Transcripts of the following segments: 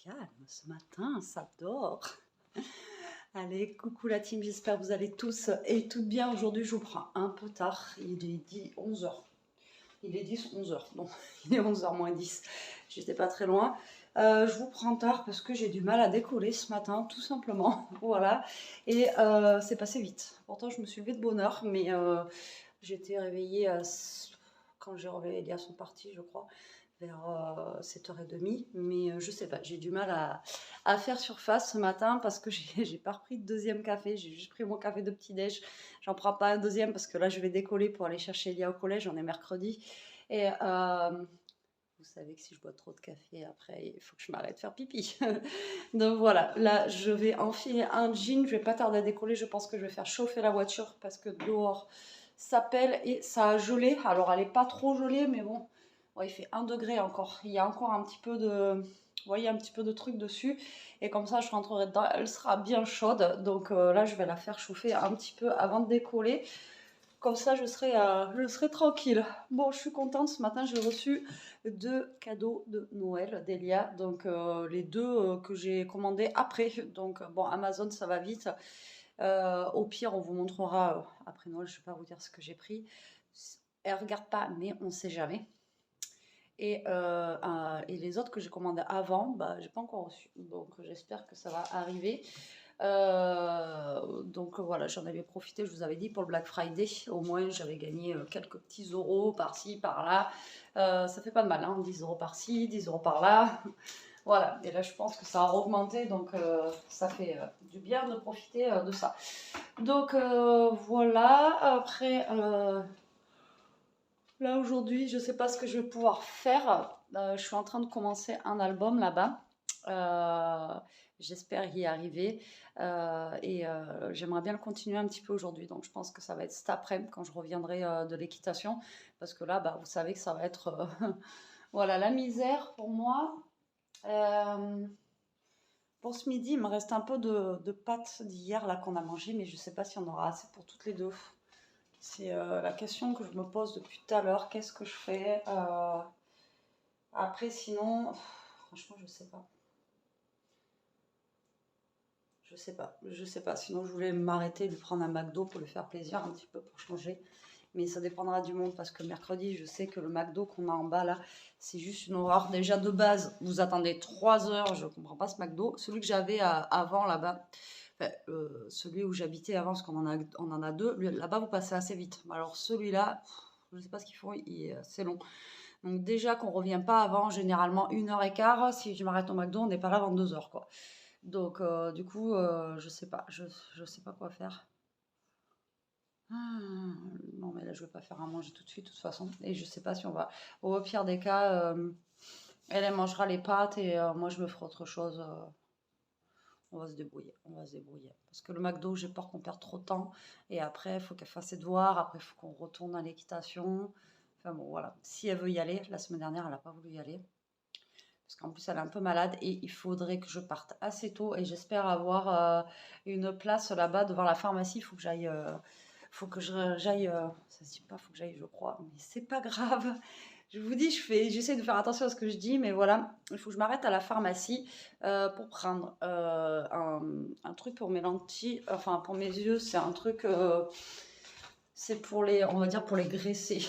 calme ce matin, ça dort. Allez, coucou la team, j'espère que vous allez tous et toutes bien. Aujourd'hui, je vous prends un peu tard, il est 10, 11 heures. Il est 10, 11 heures, non, il est 11 heures moins 10. J'étais pas très loin. Je vous prends tard parce que j'ai du mal à décoller ce matin, tout simplement. Voilà. Et c'est passé vite. Pourtant, je me suis levée de bonne heure, mais j'étais réveillée quand j'ai réveillé, Elia sont partis, je crois, vers 7h30. Mais je sais pas, j'ai du mal à faire surface ce matin parce que j'ai pas repris de deuxième café. J'ai juste pris mon café de petit-déj. J'en prends pas un deuxième parce que là, je vais décoller pour aller chercher Elia au collège. On est mercredi. Et vous savez que si je bois trop de café, après, il faut que je m'arrête de faire pipi. Donc voilà, là, je vais enfiler un jean. Je vais pas tarder à décoller. Je pense que je vais faire chauffer la voiture parce que dehors, ça pèle et ça a gelé. Alors, elle est pas trop gelée, mais bon, ouais, il fait 1 degré encore. Il y a encore un petit peu de... Vous voyez, un petit peu de truc dessus. Et comme ça, je rentrerai dedans. Elle sera bien chaude. Donc là, je vais la faire chauffer un petit peu avant de décoller. Comme ça, je serai tranquille. Bon, je suis contente. Ce matin, j'ai reçu 2 cadeaux de Noël d'Elia. Donc, les deux que j'ai commandés après. Donc, bon, Amazon, ça va vite. Au pire, on vous montrera après Noël. Je ne vais pas vous dire ce que j'ai pris. Elle ne regarde pas, mais on ne sait jamais. Et les autres que j'ai commandés avant, bah, j'ai pas encore reçu. Donc, j'espère que ça va arriver. Donc voilà, j'en avais profité, je vous avais dit, pour le Black Friday. Au moins, j'avais gagné quelques petits euros par-ci, par-là. Ça fait pas de mal, hein, 10 euros par-ci, 10 euros par-là. Voilà, et là, je pense que ça a augmenté, donc ça fait du bien de profiter de ça. Donc voilà, après, là aujourd'hui, je sais pas ce que je vais pouvoir faire. Je suis en train de commencer un album là-bas. J'espère y arriver. J'aimerais bien le continuer un petit peu aujourd'hui. Donc je pense que ça va être cet après-midi quand je reviendrai de l'équitation. Parce que là, bah, vous savez que ça va être voilà, la misère pour moi. Euh, pour ce midi, il me reste un peu de pâtes d'hier là qu'on a mangé, mais je ne sais pas si on aura assez pour toutes les deux. C'est la question que je me pose depuis tout à l'heure. Qu'est-ce que je fais après, sinon, franchement, je sais pas. Je sais pas. Je sais pas. Sinon, je voulais m'arrêter, lui prendre un McDo pour lui faire plaisir un petit peu pour changer. Mais ça dépendra du monde parce que mercredi, je sais que le McDo qu'on a en bas là, c'est juste une horreur. Déjà de base, vous attendez 3 heures. Je comprends pas ce McDo. Celui que j'avais avant là-bas, enfin, celui où j'habitais avant, parce on en a deux. Là-bas, vous passez assez vite. Alors celui-là, je sais pas ce qu'ils font. C'est long. Donc déjà qu'on revient pas avant généralement 1h15. Si je m'arrête au McDo, on n'est pas là avant 2 heures quoi. Donc du coup, je sais pas, je sais pas quoi faire. Ah, non mais là je vais pas faire à manger tout de suite de toute façon. Et je sais pas si on va. Au pire des cas, elle mangera les pâtes et moi je me ferai autre chose. On va se débrouiller, on va se débrouiller. Parce que le McDo, j'ai peur qu'on perde trop de temps. Et après, il faut qu'elle fasse ses devoirs. Après, il faut qu'on retourne à l'équitation. Enfin bon, voilà. Si elle veut y aller, la semaine dernière, elle n'a pas voulu y aller. Parce qu'en plus, elle est un peu malade et il faudrait que je parte assez tôt. Et j'espère avoir une place là-bas devant la pharmacie. Il faut que j'aille. Faut que j'aille. Ça se dit pas, faut que j'aille, je crois. Mais c'est pas grave. Je vous dis, j'essaie de faire attention à ce que je dis, mais voilà, il faut que je m'arrête à la pharmacie pour prendre un truc pour mes lentilles, enfin pour mes yeux, c'est un truc, c'est pour les, on va dire pour les graisser,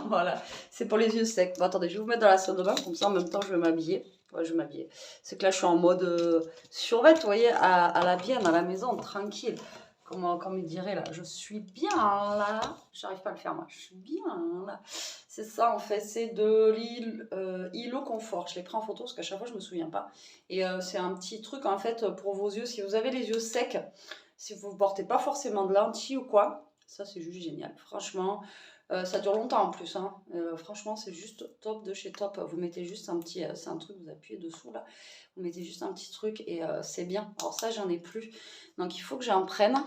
voilà, c'est pour les yeux secs. Bon, attendez, je vais vous mettre dans la salle de bain, comme ça en même temps je vais m'habiller. Ouais, je vais m'habiller. C'est que là je suis en mode survêt, vous voyez, à la bien, à la maison, tranquille. Comme il dirait là, je suis bien là. J'arrive pas à le faire moi. Je suis bien là. C'est ça en fait, c'est de l'île Îlot Confort. Je l'ai pris en photo parce qu'à chaque fois je me souviens pas. Et c'est un petit truc en fait pour vos yeux. Si vous avez les yeux secs, si vous ne portez pas forcément de lentilles ou quoi, ça c'est juste génial. Franchement, ça dure longtemps en plus. Hein. Franchement, c'est juste top de chez top. Vous mettez juste un petit, c'est un truc, vous appuyez dessous là. Vous mettez juste un petit truc et c'est bien. Alors ça, j'en ai plus. Donc il faut que j'en prenne.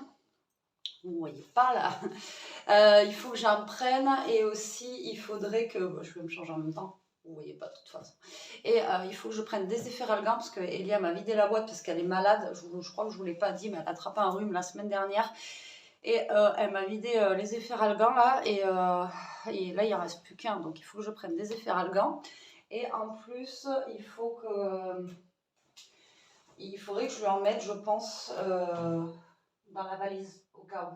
Vous ne voyez pas là. Il faut que j'en prenne et aussi il faudrait que... Bon, je vais me changer en même temps. Vous ne voyez pas de toute façon. Et il faut que je prenne des efferalgans parce que Elia m'a vidé la boîte parce qu'elle est malade. Je crois que je ne vous l'ai pas dit, mais elle a attrapé un rhume la semaine dernière. Et elle m'a vidé les efferalgans là. Et là, il ne reste plus qu'un. Donc il faut que je prenne des efferalgans. Et en plus, il faut que... Il faudrait que je lui en mette, je pense, dans la valise, au cas où,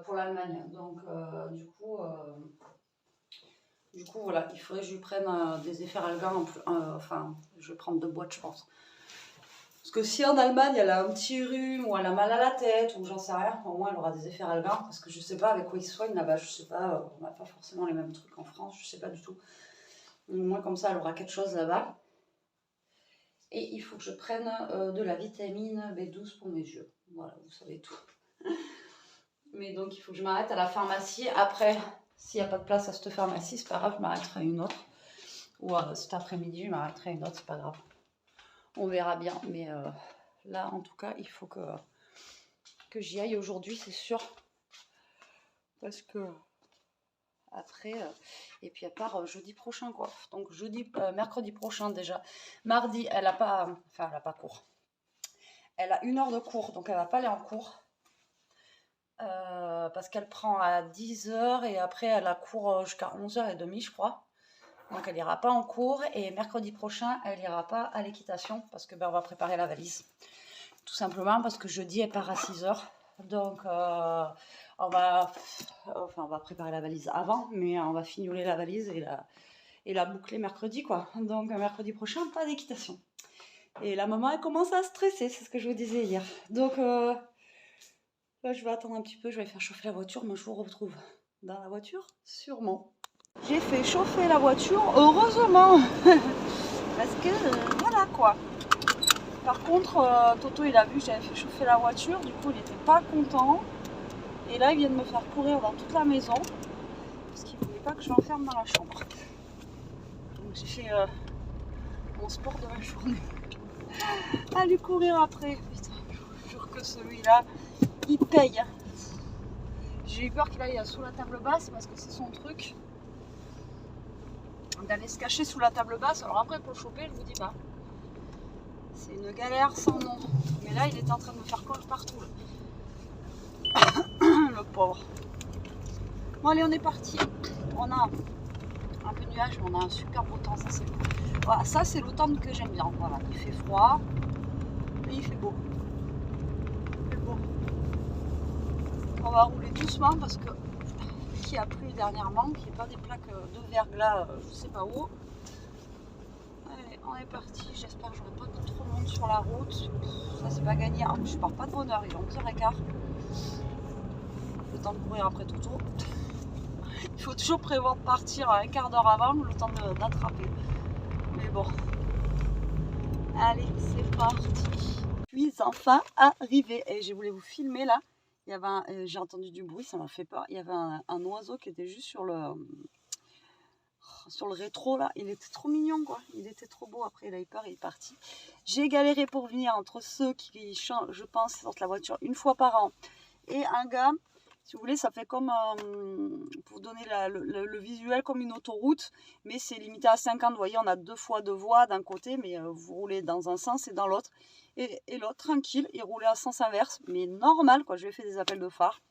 pour l'Allemagne. Donc, du coup, voilà, il faudrait que je lui prenne des efferalgan en plus. Enfin, je vais prendre 2 boîtes, je pense. Parce que si en Allemagne, elle a un petit rhume, ou elle a mal à la tête, ou j'en sais rien, au moins elle aura des efferalgan, parce que je sais pas avec quoi ils se soignent là-bas, je sais pas, on n'a pas forcément les mêmes trucs en France, je sais pas du tout. Au moins comme ça, elle aura quelque chose là-bas. Et il faut que je prenne de la vitamine B12 pour mes yeux. Voilà, vous savez tout. Mais donc, il faut que je m'arrête à la pharmacie. Après, s'il n'y a pas de place à cette pharmacie, c'est pas grave, je m'arrêterai à une autre. Ou cet après-midi, je m'arrêterai à une autre, c'est pas grave. On verra bien. Mais là, en tout cas, il faut que j'y aille aujourd'hui, c'est sûr. Parce que après, et puis à part jeudi prochain, quoi. Donc mercredi prochain déjà. Mardi, elle a pas cours. Elle a 1 heure de cours, donc elle va pas aller en cours. Parce qu'elle prend à 10h et après elle a cours jusqu'à 11h30, je crois. Donc elle ira pas en cours et mercredi prochain, elle ira pas à l'équitation parce que on va préparer la valise. Tout simplement parce que jeudi, elle part à 6h. Donc on va préparer la valise avant, mais on va fignoler la valise et la boucler mercredi, quoi. Donc mercredi prochain, pas d'équitation. Et la maman, elle commence à stresser, c'est ce que je vous disais hier. Donc là, je vais attendre un petit peu, je vais faire chauffer la voiture. Moi, je vous retrouve dans la voiture, sûrement. J'ai fait chauffer la voiture, heureusement. Parce que, voilà quoi. Par contre, Toto, il a vu que j'avais fait chauffer la voiture. Du coup, il n'était pas content. Et là, il vient de me faire courir dans toute la maison. Parce qu'il ne voulait pas que je l'enferme dans la chambre. Donc, j'ai fait mon sport de la journée. À lui courir après. Putain, je vous jure que celui-là, il paye. J'ai eu peur qu'il aille sous la table basse parce que c'est son truc d'aller se cacher sous la table basse. Alors après pour le choper, je vous dis pas. C'est une galère sans nom. Mais là il était en train de me faire colle partout. Le pauvre. Bon allez, on est parti. On a un peu de nuage, mais on a un super beau temps. Ça c'est beau. Voilà, ça c'est l'automne que j'aime bien. Voilà, il fait froid et il fait beau. Il fait beau. On va rouler doucement parce que qui a plu dernièrement, qu'il n'y ait pas des plaques de verglas, je sais pas où. Allez, on est parti. J'espère que j'aurai pas trop de monde sur la route. Ça, c'est pas gagné. En plus, je pars pas de bonne heure. Il est 11h15. Le temps de courir après Toto. Il faut toujours prévoir de partir un quart d'heure avant, le temps d'attraper. Mais bon. Allez, c'est parti. Je suis enfin arrivée. Et je voulais vous filmer là. Il y avait j'ai entendu du bruit, ça m'a fait peur. Il y avait un oiseau qui était juste sur le rétro là. Il était trop mignon quoi. Il était trop beau. Après il a eu peur, il est parti. J'ai galéré pour venir entre ceux qui changent, je pense, sortent la voiture une fois par an. Et un gars, si vous voulez, ça fait comme, pour donner le visuel, comme une autoroute. Mais c'est limité à 50. Vous voyez, on a 2 fois 2 voies d'un côté, mais vous roulez dans un sens et dans l'autre. Et l'autre, tranquille, il roulait à sens inverse, mais normal, quoi. Je lui ai fait des appels de phare.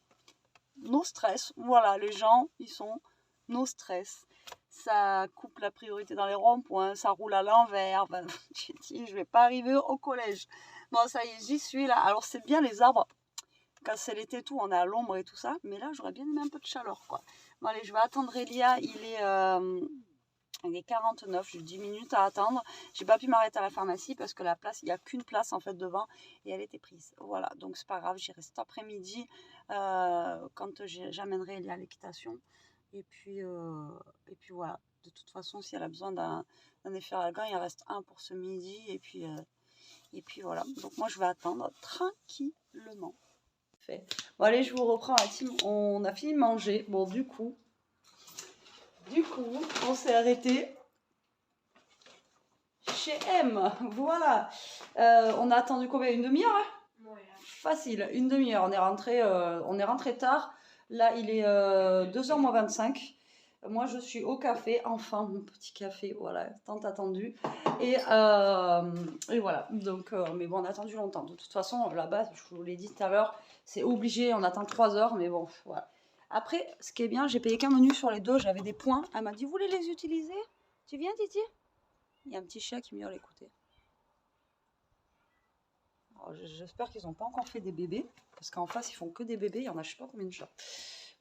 No stress. Voilà, les gens, ils sont no stress. Ça coupe la priorité dans les ronds-points, ça roule à l'envers. Ben, j'ai dit, je vais pas arriver au collège. Bon, ça y est, j'y suis là. Alors, c'est bien les arbres. Quand c'est l'été, tout, on est à l'ombre et tout ça. Mais là, j'aurais bien aimé un peu de chaleur, quoi. Bon, allez, je vais attendre Elia. Il est 49, j'ai 10 minutes à attendre. J'ai pas pu m'arrêter à la pharmacie parce que la place, il n'y a qu'une place en fait devant et elle était prise. Voilà, donc c'est pas grave, j'irai cet après-midi quand j'amènerai Elia à l'équitation. Et puis voilà, de toute façon, si elle a besoin d'un efferalgan, il en reste un pour ce midi. Et puis voilà, donc moi je vais attendre tranquillement. Fait. Bon allez, je vous reprends la team. On a fini de manger. Bon, du coup, on s'est arrêté chez M. Voilà. On a attendu combien? Une demi-heure hein? Ouais. Facile, une demi-heure. On est rentré tard. Là, il est 2h moins 25. Moi, je suis au café. Enfin, mon petit café. Voilà, tant attendu. Et voilà. Donc, mais bon, on a attendu longtemps. De toute façon, là-bas, je vous l'ai dit tout à l'heure, c'est obligé. On attend 3 heures. Mais bon, voilà. Après, ce qui est bien, j'ai payé qu'un menu sur les deux. J'avais des points. Elle m'a dit, vous voulez les utiliser? Tu viens, Titi? Il y a un petit chat qui miaule, écoutez. J'espère qu'ils n'ont pas encore fait des bébés, parce qu'en face, ils font que des bébés. Il y en a je sais pas combien de chats.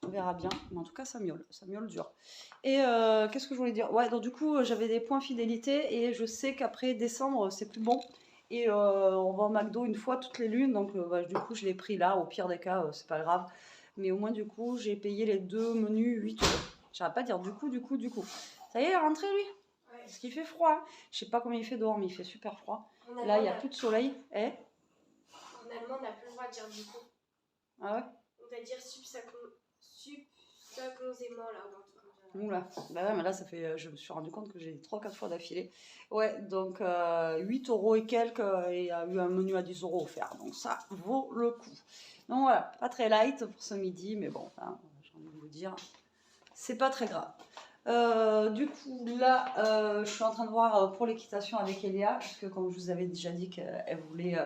On verra bien, mais en tout cas, ça miaule dur. Et qu'est-ce que je voulais dire? Ouais, donc du coup, j'avais des points fidélité, et je sais qu'après décembre, c'est plus bon. Et on va au McDo une fois toutes les lunes, donc bah, du coup, je l'ai pris là. Au pire des cas, c'est pas grave. Mais au moins, du coup, j'ai payé les 2 menus 8 €. J'arrête pas de dire du coup. Ça y est, il est rentré, lui? Ouais. Parce qu'il fait froid. Hein. Je sais pas combien il fait dehors, mais il fait super froid. Là, il n'y a plus de soleil. Eh? En allemand, on n'a plus le droit de dire du coup. Ah ouais? On va dire subsaconsainement, là, ou un truc comme ça. Oula, bah ouais, mais là, ça fait. Je me suis rendu compte que j'ai 3-4 fois d'affilée. Ouais, donc 8 € et quelques, et il y a eu un menu à 10 € offert. Donc ça vaut le coup. Donc voilà, pas très light pour ce midi, mais bon, hein, j'ai envie de vous dire, c'est pas très grave. Du coup, là, je suis en train de voir pour l'équitation avec Elia, puisque comme je vous avais déjà dit qu'elle voulait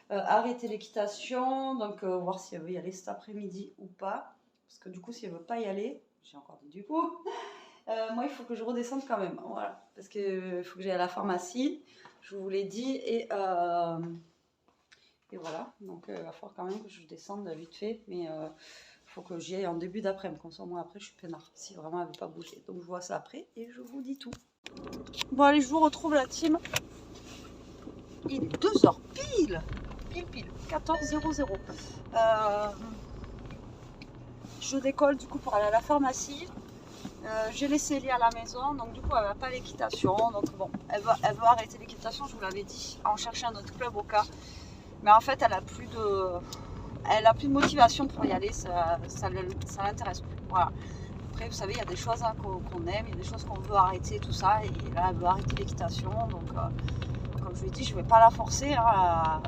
arrêter l'équitation, donc voir si elle veut y aller cet après-midi ou pas. Parce que du coup, si elle veut pas y aller, j'ai encore dit du coup, moi il faut que je redescende quand même, voilà, parce qu'il faut que j'aille à la pharmacie, je vous l'ai dit, et voilà, donc il va falloir quand même que je descende vite fait, mais il faut que j'y aille en début d'après-midi, comme ça moi après je suis peinard, si vraiment elle veut pas bouger, donc je vois ça après, et je vous dis tout. Bon allez, je vous retrouve la team, il est 2 h pile, 14h00. Je décolle du coup pour aller à la pharmacie. J'ai laissé Elia à la maison, donc du coup elle va pas à l'équitation. Donc bon, elle veut arrêter l'équitation, je vous l'avais dit, en chercher un autre club au cas. Mais en fait, elle a plus de motivation pour y aller, ça l'intéresse plus. Voilà. Après, vous savez, il y a des choses hein, qu'on aime, il y a des choses qu'on veut arrêter, tout ça. Et là, elle veut arrêter l'équitation, donc comme je vous l'ai dit, je vais pas la forcer hein,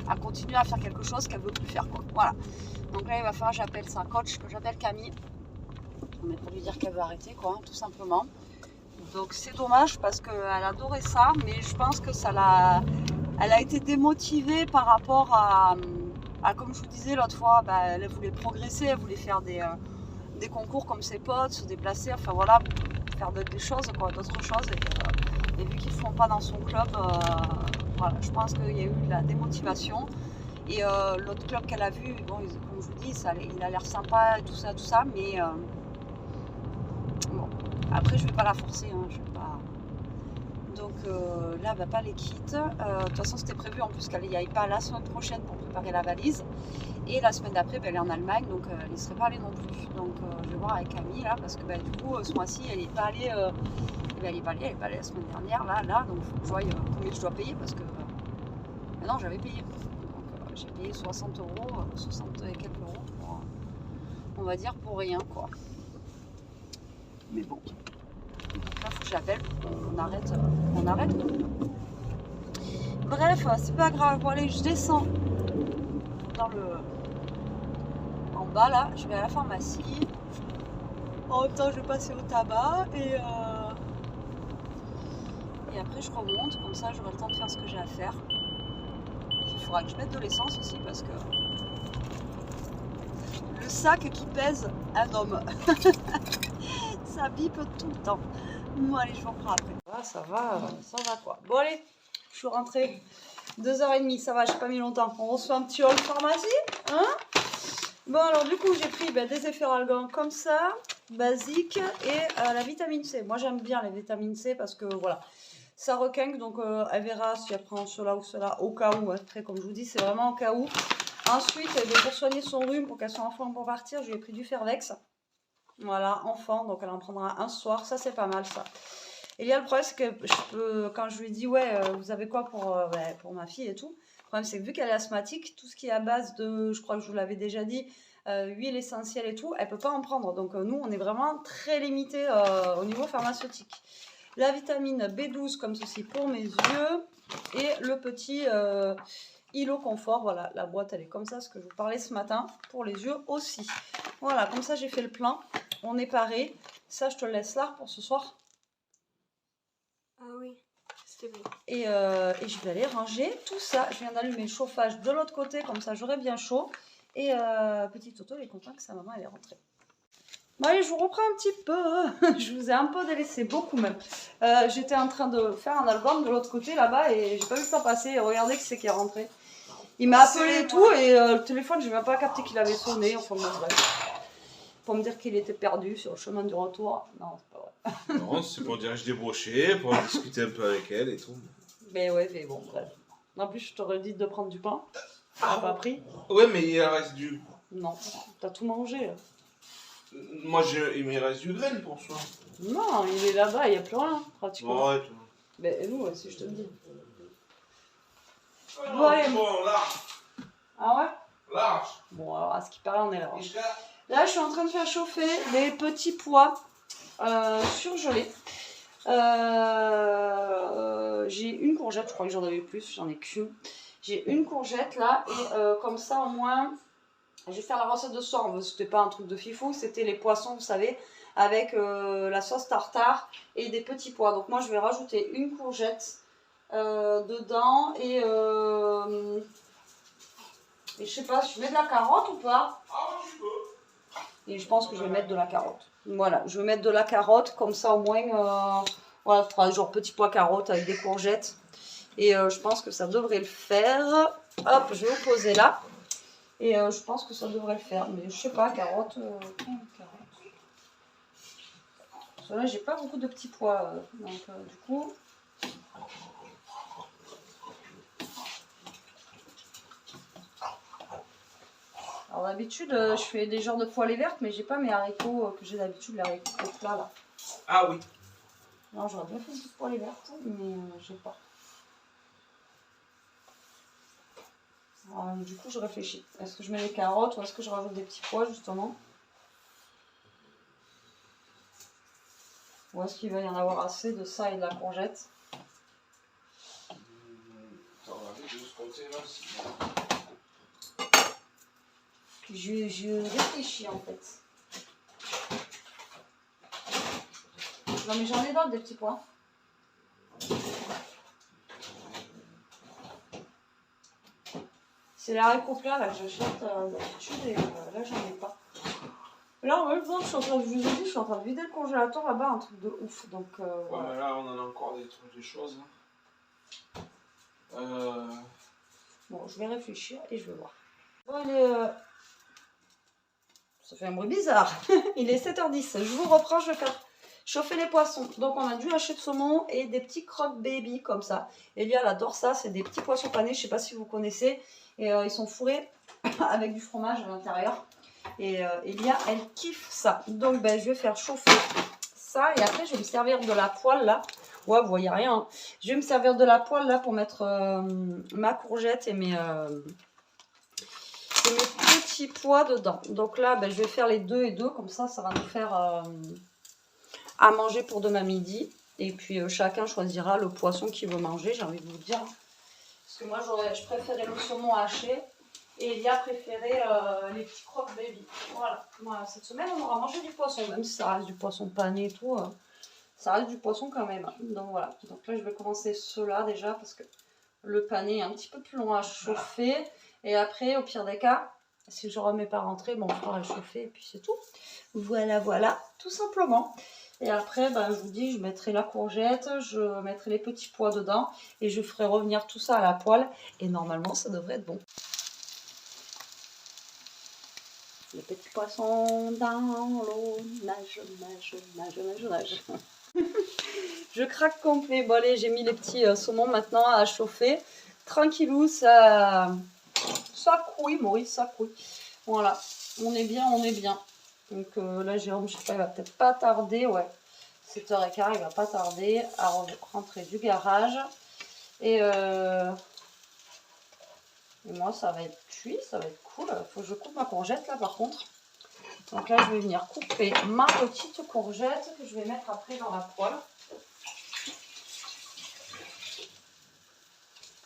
à continuer à faire quelque chose qu'elle veut plus faire, quoi. Voilà. Donc là, il va falloir que j'appelle sa coach, que j'appelle Camille. Mais pour lui dire qu'elle veut arrêter, quoi, hein, tout simplement. Donc c'est dommage parce qu'elle adorait ça, mais je pense que elle a été démotivée par rapport à comme je vous disais l'autre fois, bah, elle voulait progresser, elle voulait faire des concours comme ses potes, se déplacer, enfin voilà, faire des choses, quoi, d'autres choses. Et vu qu'ils ne font pas dans son club, voilà, je pense qu'il y a eu de la démotivation. Et l'autre club qu'elle a vu, bon, comme je vous dis, il a l'air sympa et tout ça, mais bon, après je vais pas la forcer, hein, je vais pas. Donc là, elle va pas les quitte. De toute façon, c'était prévu en plus qu'elle n'y aille pas la semaine prochaine pour préparer la valise. Et la semaine d'après, elle est en Allemagne, donc elle ne serait pas allée non plus. Donc je vais voir avec Camille là, parce que du coup, ce mois-ci, elle n'est pas allée. Elle n'est pas allée la semaine dernière, là, donc il faut que je voie combien je dois payer, parce que non, j'avais payé. Donc j'ai payé 60 €, 60 et quelques euros, pour, on va dire pour rien, quoi. Mais bon. Donc là, il faut que je l'appelle pour qu'on arrête. Bref, c'est pas grave. Bon, allez, je descends en bas là. Je vais à la pharmacie. En même temps, je vais passer au tabac et après, je remonte. Comme ça, j'aurai le temps de faire ce que j'ai à faire. Il faudra que je mette de l'essence aussi parce que le sac qui pèse un homme. Ça bipe tout le temps. Bon, allez, je vous reprends après. Ah, ça va quoi. Bon, allez, je suis rentrée. 2h30, ça va, j'ai pas mis longtemps. On reçoit un petit haul pharmacie, hein. Bon, alors du coup, j'ai pris des efferalgan comme ça, basique, et la vitamine C. Moi, j'aime bien les vitamines C parce que, voilà, ça requinque. Donc, elle verra si elle prend cela ou cela au cas où. Après, comme je vous dis, c'est vraiment au cas où. Ensuite, pour soigner son rhume, pour qu'elle soit en forme pour partir, je lui ai pris du Fervex. Voilà, enfant, donc elle en prendra un soir, ça c'est pas mal ça. Et là, le problème c'est que quand je lui dis ouais, vous avez quoi pour ma fille et tout, le problème c'est que vu qu'elle est asthmatique, tout ce qui est à base de, je crois que je vous l'avais déjà dit, huile essentielle et tout, elle peut pas en prendre. Donc nous on est vraiment très limité au niveau pharmaceutique. La vitamine B12 comme ceci pour mes yeux, et le petit Ilo Confort, voilà, la boîte elle est comme ça, ce que je vous parlais ce matin, pour les yeux aussi. Voilà, comme ça j'ai fait le plein, on est paré. Ça je te le laisse là pour ce soir. Ah oui, c'était bon. Et je vais aller ranger tout ça. Je viens d'allumer le chauffage de l'autre côté, comme ça j'aurai bien chaud. Et petit Toto il est content que sa maman elle est rentrée. Bon allez, je vous reprends un petit peu. Je vous ai un peu délaissé, beaucoup même. J'étais en train de faire un album de l'autre côté là-bas et j'ai pas vu le temps passer. Regardez qui c'est qui est rentré. Il m'a appelé et tout, et le téléphone, je n'ai même pas capté qu'il avait sonné. Enfin, bon, bref. Pour me dire qu'il était perdu sur le chemin du retour. Non, c'est pas vrai. Non, c'est pour dire que je débauchais, pour discuter un peu avec elle et tout. Mais ouais, mais bon, bref. En plus, je t'aurais dit de prendre du pain. T'as pas pris? Ouais, mais il reste du. Non, t'as tout mangé. Là. Moi, il me reste du grain pour soi. Non, il est là-bas, il n'y a plus rien, pratiquement. Ouais, toi. Mais nous aussi, je te le dis. Bon, allez. bon, large. Ah ouais? Large. Bon, alors à ce qui paraît, on est là. Et je- Là, je suis en train de faire chauffer les petits pois surgelés. J'ai une courgette, je crois que j'en avais plus, j'en ai qu'une. J'ai une courgette là, et comme ça au moins, je vais faire la recette de ce soir. C'était pas un truc de fifou, c'était les poissons, vous savez, avec la sauce tartare et des petits pois. Donc moi, je vais rajouter une courgette dedans, et je sais pas, je mets de la carotte ou pas? Ah, tu peux. Et je pense que je vais mettre de la carotte. Voilà, je vais mettre de la carotte, comme ça au moins, voilà, il fera genre petit pois carotte avec des courgettes. Et je pense que ça devrait le faire. Hop, je vais vous poser là. Et je pense que ça devrait le faire. Mais je sais pas, carotte. Carotte. Parce que là, j'ai pas beaucoup de petits pois. Donc du coup. Alors d'habitude, je fais des genres de poêlées vertes, mais j'ai pas mes haricots que j'ai d'habitude, les haricots plats là. Ah oui. Non, j'aurais bien fait une petite poêlée verte, mais j'ai pas. Alors, du coup, je réfléchis. Est-ce que je mets les carottes ou est-ce que je rajoute des petits pois justement? Ou est-ce qu'il va y en avoir assez de ça et de la courgette? Ça va aller de ce côté-là aussi. Je réfléchis en fait. Non mais j'en ai d'autres des petits pois. C'est les haricots plats là que j'achète d'habitude, et là j'en ai pas. Là en même temps, je vous ai dit, je suis en train de vider le congélateur là-bas, un truc de ouf. Donc Ouais, voilà. mais là, on en a encore des trucs, des choses. Bon, je vais réfléchir et je vais voir. Bon, il est... Ça fait un bruit bizarre. Il est 7h10. Je vous reprends, je vais faire chauffer les poissons. Donc on a du haché de saumon et des petits croque baby comme ça. Elia elle adore ça, c'est des petits poissons panés, je sais pas si vous connaissez. Et ils sont fourrés avec du fromage à l'intérieur. Et Elia elle kiffe ça. Donc ben, je vais faire chauffer ça et après je vais me servir de la poêle là. Ouais, vous voyez rien. Hein. Je vais me servir de la poêle là pour mettre ma courgette et mes petits pois dedans. Donc là, ben, je vais faire les 2 et 2. Comme ça, ça va nous faire à manger pour demain midi. Et puis, chacun choisira le poisson qu'il veut manger, j'ai envie de vous dire. Parce que moi, je préférais le saumon haché. Et il y a préféré les petits croque baby. Voilà. Voilà. Cette semaine, on aura mangé du poisson. Même si ça reste du poisson pané et tout. Ça reste du poisson quand même. Donc voilà. Donc là, je vais commencer ceux-là déjà. Parce que le pané est un petit peu plus long à chauffer. Et après, au pire des cas, si je remets pas rentrer, bon, on fera réchauffer et puis c'est tout. Voilà, voilà, tout simplement. Et après, ben, je vous dis, je mettrai la courgette, je mettrai les petits pois dedans et je ferai revenir tout ça à la poêle. Et normalement, ça devrait être bon. Les petits poissons dans l'eau, nage, nage, nage, nage, nage. Je craque complet. Bon, allez, j'ai mis les petits saumons maintenant à chauffer. Tranquillou, ça couille, Maurice, ça couille. Voilà, on est bien, on est bien. Donc là, Jérôme, je sais pas, il va peut-être pas tarder, ouais. 7h15, il va pas tarder à rentrer du garage. Et moi, ça va être cuit, ça va être cool. Il faut que je coupe ma courgette là, par contre. Donc là, je vais venir couper ma petite courgette que je vais mettre après dans la poêle.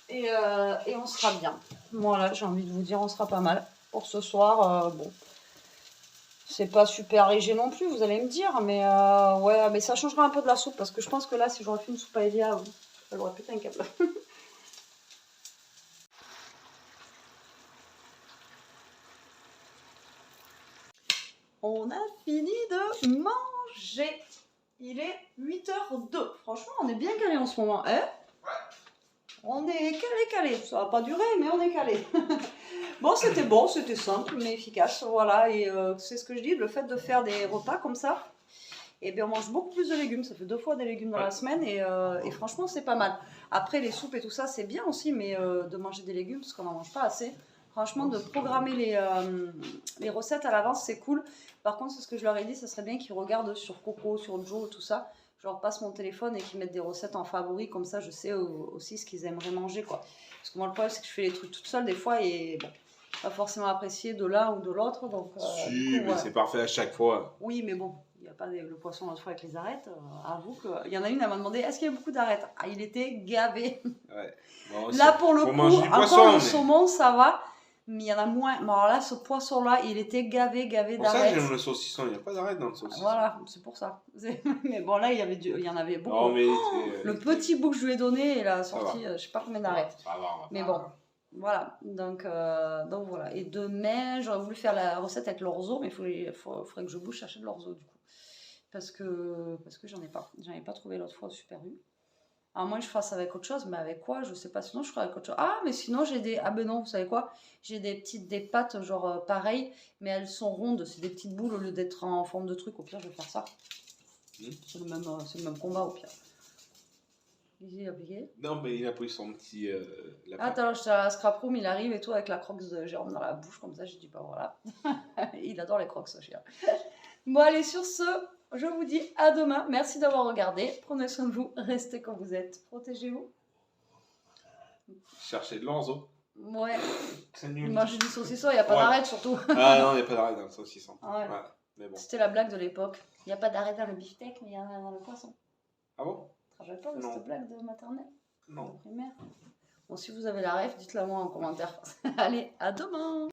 Et on sera bien. Voilà, j'ai envie de vous dire, on sera pas mal pour ce soir. Bon, c'est pas super léger non plus, vous allez me dire, mais ouais, mais ça changera un peu de la soupe parce que je pense que là, si j'aurais fait une soupe à Elia, elle aurait pété un câble. On a fini de manger. Il est 8h02. Franchement, on est bien calé en ce moment, hein? On est calé. Ça va pas durer, mais on est calé. Bon, c'était bon, c'était simple, mais efficace. Voilà, et c'est ce que je dis, le fait de faire des repas comme ça, et bien on mange beaucoup plus de légumes. Ça fait 2 fois des légumes dans la semaine, et franchement, c'est pas mal. Après, les soupes et tout ça, c'est bien aussi, mais de manger des légumes, parce qu'on n'en mange pas assez. Franchement, de programmer les recettes à l'avance, c'est cool. Par contre, c'est ce que je leur ai dit, ça serait bien qu'ils regardent sur Coco, sur Joe, tout ça. Je leur passe mon téléphone et qu'ils mettent des recettes en favori, comme ça je sais aussi ce qu'ils aimeraient manger, quoi. Parce que moi, le problème, c'est que je fais les trucs toute seule des fois et bon, pas forcément apprécié de l'un ou de l'autre. Donc, Si, du coup, mais voilà. c'est parfait à chaque fois. Oui, mais bon, il n'y a pas le poisson l'autre fois avec les arêtes. Avoue qu'il y en a une, elle m'a demandé est-ce qu'il y a beaucoup d'arêtes. Ah, il était gavé. Ouais. Bon, Là, pour le faut coup, manger du encore poisson, le mais- saumon, ça va. Mais il y en a moins. Bon, alors là, ce poisson-là, il était gavé Pour ça, d'arêtes. j'aime le saucisson. Il n'y a pas d'arrêt dans le saucisson. Voilà, c'est pour ça. Mais bon, là, il y en avait beaucoup. Non, mais Le petit bout que je lui ai donné, il a sorti, va. je sais pas combien d'arêtes. Ça va, on va Mais pas- bon, voilà. Donc voilà. Et demain, j'aurais voulu faire la recette avec l'orzo, mais il faudrait que je bouge chercher de l'orzo du coup. Parce que j'en ai pas. J'en ai pas trouvé l'autre fois au Super U. À moins que je fasse avec autre chose, mais avec quoi, je sais pas. Sinon, je ferai avec autre chose. Ah, mais sinon, j'ai des. Ah, ben non, vous savez quoi? J'ai des pâtes, genre pareilles, mais elles sont rondes. C'est des petites boules au lieu d'être en forme de truc. Au pire, je vais faire ça. C'est le même combat, au pire. Il a piqué. Non, mais il a pris son petit. lapin. Attends, j'étais à la scrap room, il arrive et tout avec la croque de Jérôme dans la bouche, comme ça, j'ai dit, bah voilà. Il adore les crocs, ce chien. Bon, allez, sur ce, je vous dis à demain. Merci d'avoir regardé. Prenez soin de vous, restez comme vous êtes. Protégez-vous. Chercher de l'orzo. Ouais. C'est nul. Manger du saucisson, il n'y a pas Ouais. d'arrêt surtout. Ah non, il n'y a pas d'arrêt dans le saucisson. Ah ouais. Mais bon. C'était la blague de l'époque. Il n'y a pas d'arrêt dans le beefsteak, mais il y en a dans le poisson. Ah bon? Tu te rappelles pas de Non. cette blague de maternelle? Non. De primaire. Bon, si vous avez la ref, dites-la moi en commentaire. Allez, à demain!